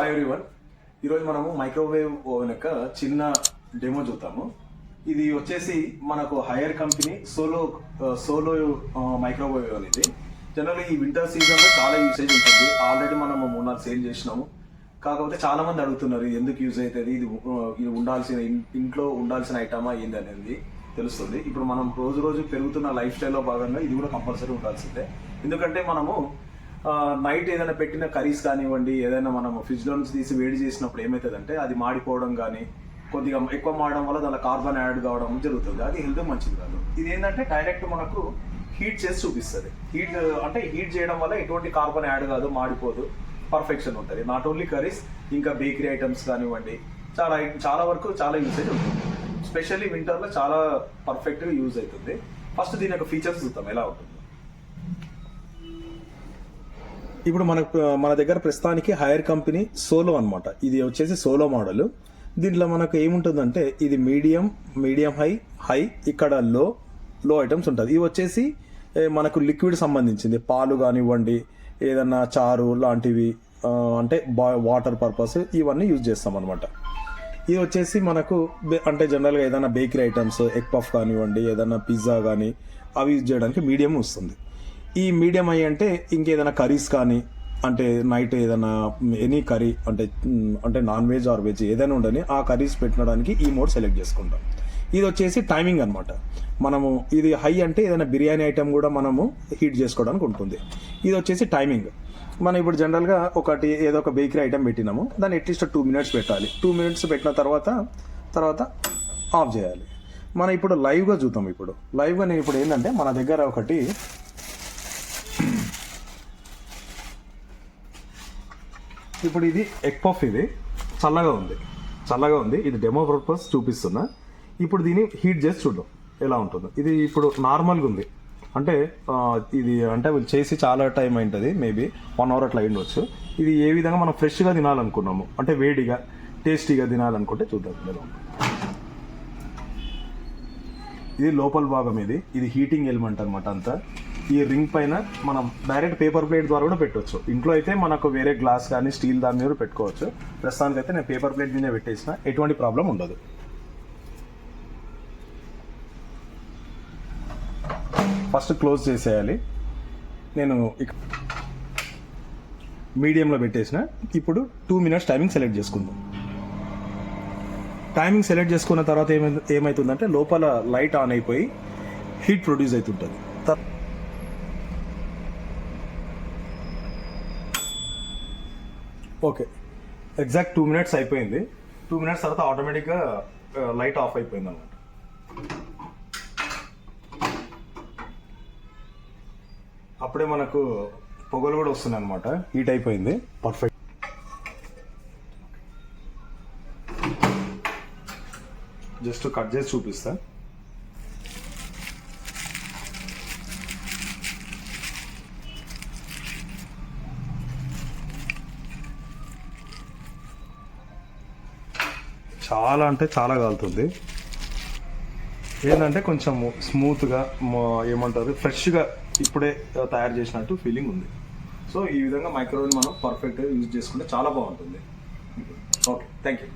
Hi everyone. ఈరోజు మనము microwave oven యొక్క చిన్న డెమో చూద్దాము. ఇది వచ్చేసి మనకు Haier company solo microwave oven. ఇది జనరల్గా ఈ వింటర్ సీజన్లో చాలా యూసేజ్ ఉంటుంది. ఆల్రెడీ మనము 3-4 సేల్ చేసినాము. కాకపోతే చాలా మంది అడుగుతున్నారు ఇది ఎందుకు యూజ్ అవుతుంది, ఇది ఉండాల్సిన ఇంట్లో ఉండాల్సిన ఐటమా ఏంది అనేది తెలుస్తుంది. ఇప్పుడు మనం రోజు పెరుగుతున్న లైఫ్ స్టైల్లో భాగంగా ఇది కూడా కంపల్సరీ ఉండాల్సిందే. ఎందుకంటే మనము నైట్ ఏదైనా పెట్టిన కర్రీస్ కానివ్వండి, ఏదైనా మనం ఫ్రిడ్జ్లో నుంచి తీసి వేడి చేసినప్పుడు ఏమవుతుందంటే అది మాడిపోవడం కానీ, కొద్దిగా ఎక్కువ మాడడం వల్ల దాని కార్బన్ యాడ్ కావడం జరుగుతుంది. అది హెల్త్ మంచిది కాదు. ఇది ఏంటంటే డైరెక్ట్ మనకు హీట్ చేసి చూపిస్తుంది. హీట్ చేయడం వల్ల ఎటువంటి కార్బన్ యాడ్ కాదు, మాడిపోదు, పర్ఫెక్షన్ ఉంటుంది. నాట్ ఓన్లీ కర్రీస్, ఇంకా బేకరీ ఐటమ్స్ కానివ్వండి, చాలా వరకు చాలా యూసేజ్ ఉంటుంది. స్పెషల్లీ వింటర్లో చాలా పర్ఫెక్ట్గా యూజ్ అవుతుంది. ఫస్ట్ దీని యొక్క ఫీచర్స్ చూద్దాం ఎలా ఉంటుంది. ఇప్పుడు మన దగ్గర ప్రస్తుతానికి హైయర్ కంపెనీ సోలో అనమాట. ఇది వచ్చేసి సోలో మోడల్. దీంట్లో మనకు ఏముంటుందంటే ఇది మీడియం హై ఇక్కడ లో ఐటమ్స్ ఉంటుంది. ఇది వచ్చేసి మనకు లిక్విడ్ సంబంధించింది, పాలు కానివ్వండి, ఏదన్నా చారు లాంటివి, అంటే వాటర్ పర్పస్ ఇవన్నీ యూజ్ చేస్తాం అనమాట. ఇది వచ్చేసి మనకు అంటే జనరల్గా ఏదైనా బేకరీ ఐటమ్స్, ఎగ్ పఫ్ కానివ్వండి, ఏదైనా పిజ్జా కానీ అవి యూజ్ చేయడానికి మీడియం వస్తుంది. ఈ మీడియం అంటే ఇంకేదైనా కర్రీస్ కానీ, అంటే నైట్ ఏదైనా ఎనీ కర్రీ అంటే నాన్ వెజ్ ఆర్ వెజ్ ఏదైనా ఉండని ఆ కర్రీస్ పెట్టడానికి ఈ మోడ్ సెలెక్ట్ చేసుకుంటాం. ఇది వచ్చేసి టైమింగ్ అనమాట. మనము ఇది హై అంటే ఏదైనా బిర్యానీ ఐటమ్ కూడా మనము హీట్ చేసుకోవడానికి ఉంటుంది. ఇది వచ్చేసి టైమింగ్. మనం ఇప్పుడు జనరల్గా ఏదో ఒక బేకరీ ఐటమ్ పెట్టినాము, దాన్ని అట్లీస్ట్ 2 minutes పెట్టాలి. 2 minutes పెట్టిన తర్వాత ఆఫ్ చేయాలి. మనం ఇప్పుడు లైవ్గా చూద్దాం. లైవ్గా నేను ఇప్పుడు ఏంటంటే మన దగ్గర ఇప్పుడు ఇది ఎగ్ పఫ్, ఇది చల్లగా ఉంది. ఇది డెమో పర్పస్ చూపిస్తున్నా. ఇప్పుడు దీన్ని హీట్ చేసి చూద్దాం ఎలా ఉంటుందో. ఇది ఇప్పుడు నార్మల్గా ఉంది, అంటే ఇది అంటే చేసి చాలా టైం అయింటుంది, మేబీ 1 hour అట్లా అయ్యిండొచ్చు. ఇది ఏ విధంగా మనం ఫ్రెష్గా తినాలనుకున్నాము, అంటే వేడిగా టేస్టీగా తినాలనుకుంటే చూద్దాం ఎలా ఉంటుంది. ఇది లోపల భాగం, ఇది హీటింగ్ ఎలిమెంట్ అనమాట అంతా. ఈ రింగ్ పైన మనం డైరెక్ట్ పేపర్ ప్లేట్ ద్వారా కూడా పెట్టవచ్చు. ఇంట్లో అయితే మనకు వేరే గ్లాస్ కానీ స్టీల్ దాని మీద పెట్టుకోవచ్చు. ప్రస్తుతానికి అయితే నేను పేపర్ ప్లేట్ మీద పెట్టేసిన, ఎటువంటి ప్రాబ్లం ఉండదు. ఫస్ట్ క్లోజ్ చేసేయాలి. నేను మీడియంలో పెట్టేసిన. ఇప్పుడు 2 minutes టైమింగ్ సెలెక్ట్ చేసుకుందాం. టైమింగ్ సెలెక్ట్ చేసుకున్న తర్వాత ఏమవుతుందంటే లోపల లైట్ ఆన్ అయిపోయి హీట్ ప్రొడ్యూస్ అవుతుంటుంది. ఓకే, ఎగ్జాక్ట్ 2 minutes అయిపోయింది. 2 minutes తర్వాత ఆటోమేటిక్గా లైట్ ఆఫ్ అయిపోయింది అనమాట. అప్పుడే మనకు పొగలు కూడా వస్తున్నాయి అనమాట. హీట్ అయిపోయింది, పర్ఫెక్ట్. జస్ట్ కట్ చేసి చూపిస్తా. చాలా అంటే చాలా కాలుతుంది. ఏంటంటే కొంచెం స్మూత్గా ఏమంటారు ఫ్రెష్గా ఇప్పుడే తయారు చేసినట్టు ఫీలింగ్ ఉంది. సో ఈ విధంగా మైక్రోవేవ్ మనం పర్ఫెక్ట్గా యూజ్ చేసుకుంటే చాలా బాగుంటుంది. Okay, thank you.